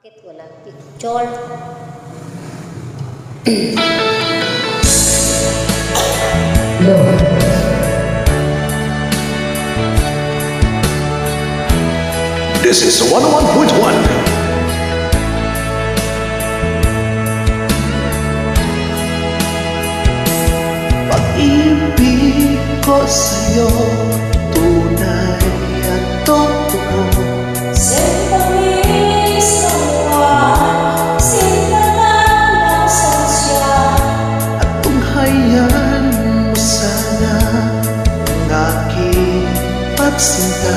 Bakit walang picture? This is 101.1. Pag-ibig ko sa'yo, tunay at totoo. At tunghayan mo sana ang aking pagsinta.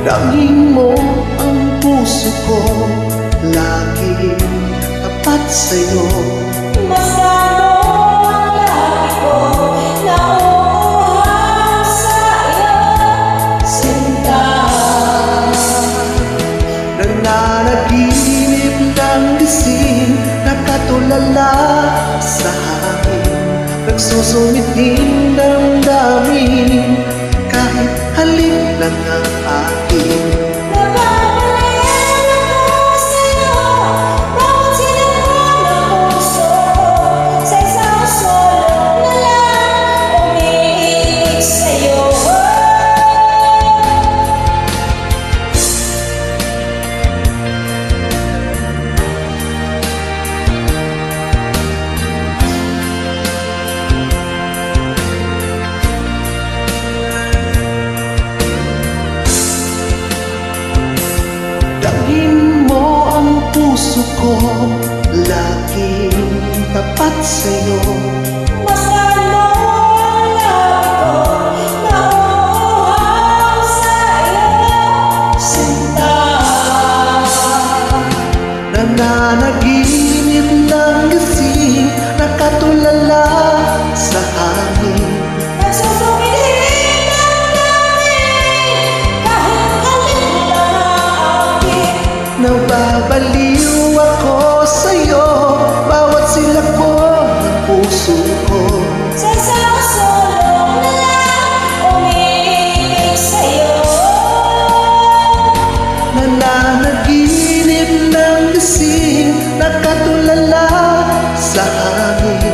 Dangin mo ang puso ko, laging tapat sa'yo. Basta mo ang lagi ko, nauuhaw sa iyo, sinta. Nananaginip ng gising, nakatulala sa hangin. Nagsusumiting damdamin, kahit halik lang ang akin. Nababalian ako sa'yo, bawat sinakal ng puso ko, sa isang sulok na lang umiibig sa'yo. Dangin mo ang puso ko, laging tapat sa'yo. Basta mo ang lagi ko, nauuhaw sa iyo, sinta. Nananaginip ng gising, nakatulala sa hangin. Nagsusumiling ang langit, kahit halik lang ang akin. Nababaliw ako sa'yo, bawat silak mo ng puso ko. Sa isang sulok na lang umiibig sa'yo. Nananaginip ng gising, nakatulala sa hangin.